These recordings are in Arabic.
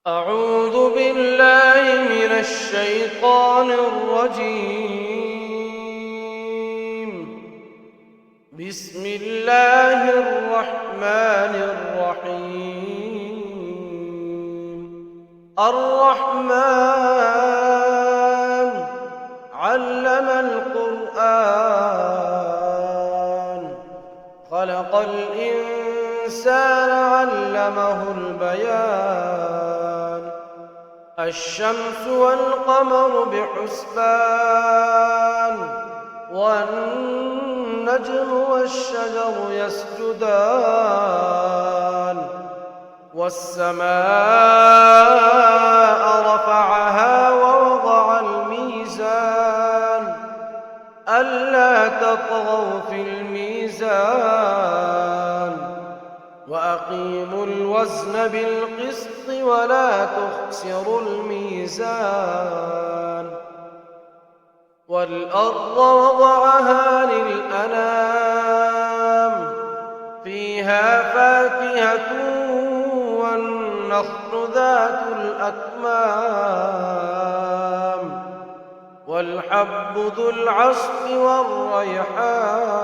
أعوذ بالله من الشيطان الرجيم. بسم الله الرحمن الرحيم. الرحمن علم القرآن، خلق الإنسان علمه البيان. الشمس والقمر بحسبان، والنجم والشجر يسجدان. والسماء رفعها ووضع الميزان ألا تطغوا في الميزان، وأقيموا الوزن بالقسط ولا تخسروا الميزان. والأرض وضعها للأنام، فيها فاكهة والنخل ذات الأكمام، والحب ذو العصف والريحان.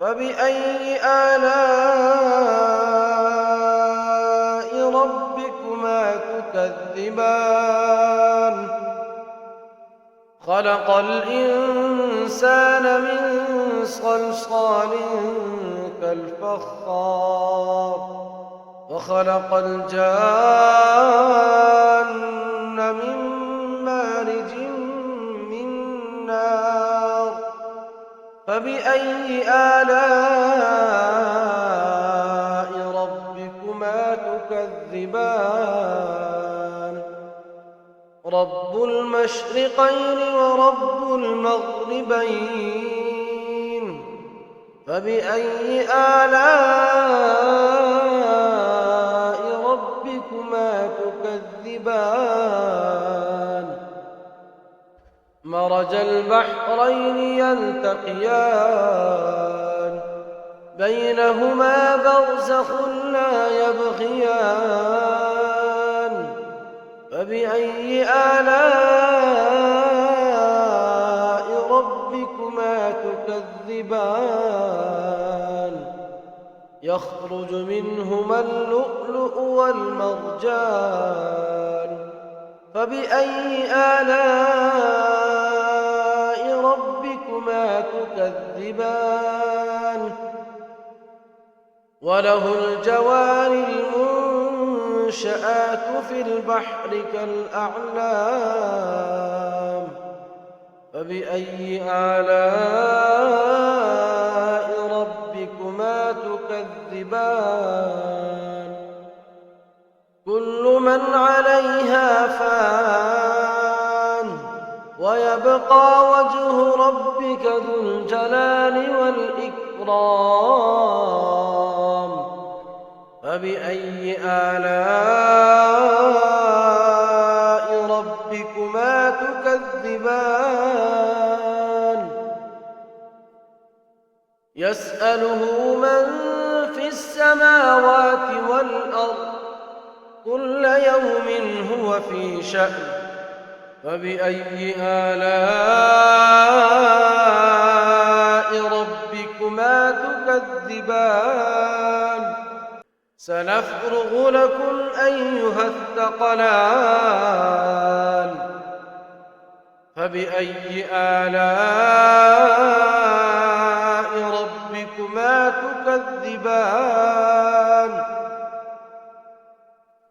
فبأي آلاء ربكما تكذبان؟ خلق الإنسان من صلصال كالفخار، وخلق الجان من مارج من نار. فبأي آلاء ربكما تكذبان؟ رب المشرقين ورب المغربين. فبأي آلاء ربكما تكذبان؟ مرج البحرين يلتقيان، بينهما برزخ لا يبغيان. فبأي آلاء ربكما تكذبان؟ يخرج منهما اللؤلؤ والمرجان. فبأي آلاء ربكما تكذبان؟ وله الجوار المنشآت في البحر كالأعلام. فبأي آلاء ربكما تكذبان؟ كل من عليها فان، ويبقى وجه ربك ذو الجلال والإكرام. فبأي آلاء ربكما تكذبان؟ يسأله من في السماوات والأرض، كل يوم هو في شأن. فبأي آلاء ربكما تكذبان؟ سنفرغ لكم أيها الثقلان. فبأي آلاء ربكما تكذبان؟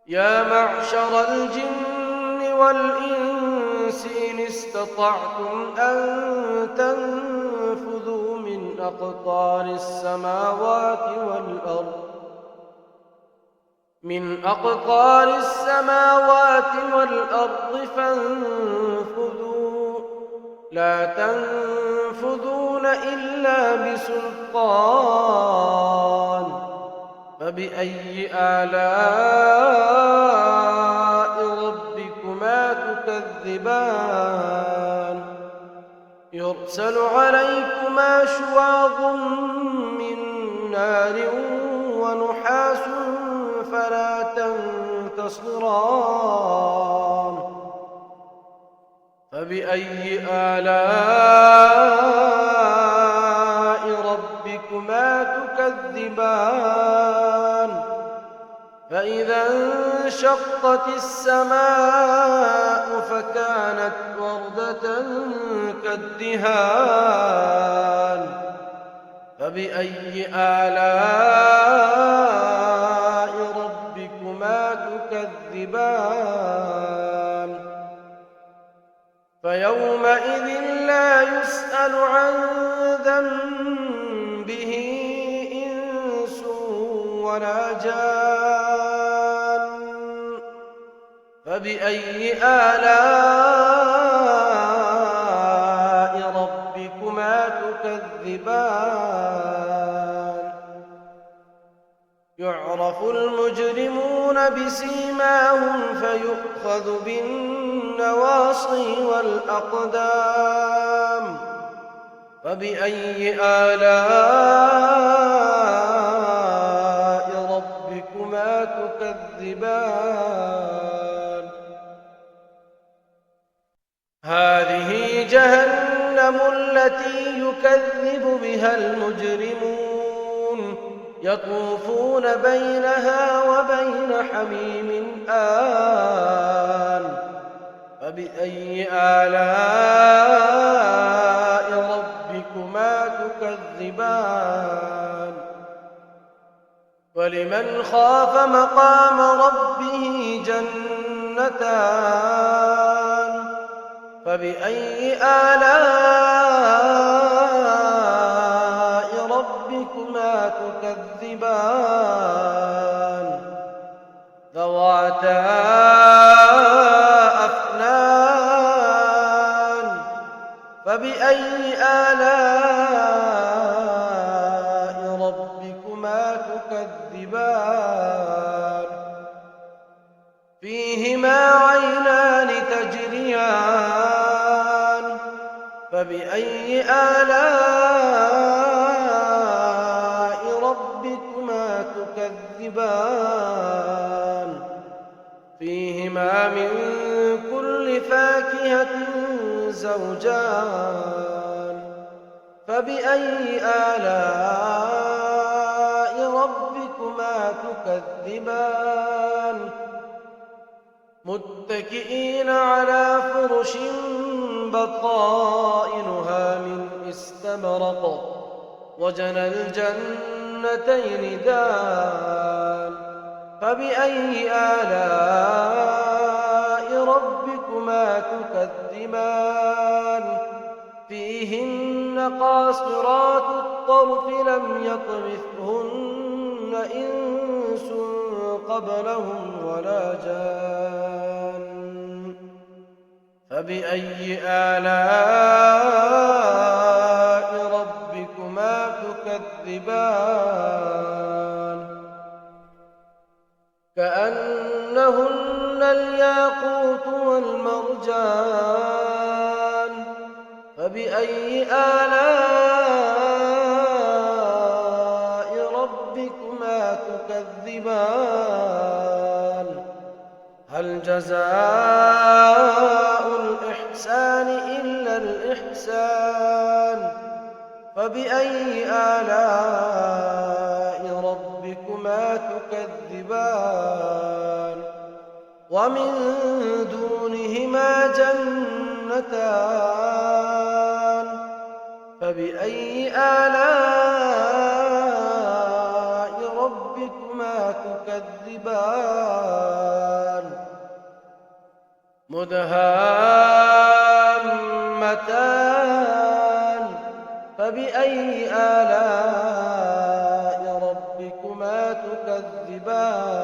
يا معشر الجن والإنس إن استطعتم أن تنفذوا من أقطار السماوات والأرض فانفذوا، لا تنفذون إلا بسلطان. فبأي آلاء ربكما تكذبان؟ يرسل عليكما شواظ من نار ونحاس فلا تنفذان. ينتصران فبأي آلاء ربكما تكذبان فإذا انشقت السماء فكانت وردة كالدهان فبأي آلاء ربكما تكذبان فيومئذ لا يسأل عن ذنبه إنس ولا جان فبأي آلاء ربكما تكذبان يعرف المجرمون بسيماهم فيؤخذ بالنواصي والأقدام فبأي آلاء ربكما تكذبان هذه جهنم التي يكذب بها المجرمون يطوفون بينها وبين حميم آن فبأي آلاء ربكما تكذبان ولمن خاف مقام ربه جنتان فبأي آلاء ربكما تكذبان ذواتا أفنان فبأي آلاء ربكما تكذبان فيهما عينان تجريان فبأي آلاء ربكما تكذبان فيهما من كل فاكهة زوجان فبأي آلاء ربكما تكذبان متكئين على فرش بطائنها من استبرق وجنى الجنتين دان فبأي آلاء ربكما تكذبان فيهن قاصرات الطرف لم يطمثهن إنس قبلهم ولا جان فبأي آلاء ربكما تكذبان كأنهن الياقوت والمرجان فبأي آلاء ربكما تكذبان هل جزاء الإحسان إلا الإحسان فبأي آلاء ربكما تكذبان ومن دونهما جنتان فبأي آلاء ربكما تكذبان مدهامتان فبأي آلاء ربكما تكذبان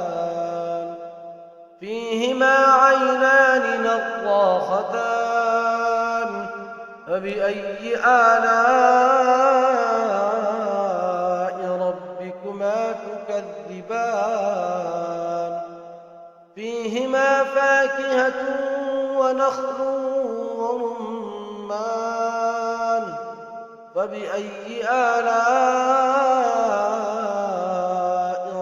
فيهما عينان نضاختان فبأي آلاء ربكما تكذبان فيهما فاكهة ونخل ورمان فبأي آلاء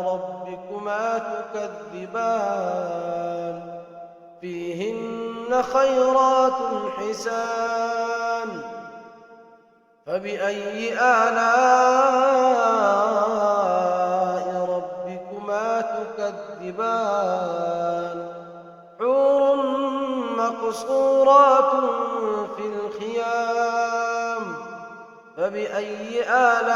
ربكما تكذبان فيهن خيرات حسان فبأي آلاء ربكما تكذبان حور مقصورات في الخيام فبأي آلاء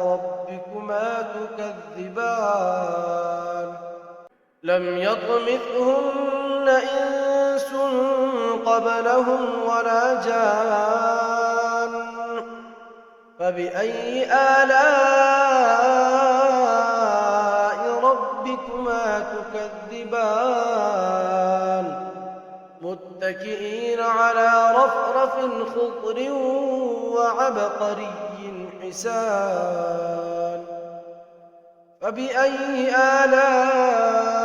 ربكما تكذبان لم يطمثهن إنس قبلهم ولا جان فبأي آلاء ربكما تكذبان متكئين على رفرف خضر وعبقري حسان فبأي آلاء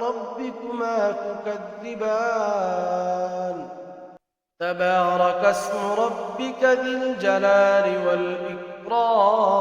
ربكما تكذبان تبارك اسم ربك ذي الجلال والإكرام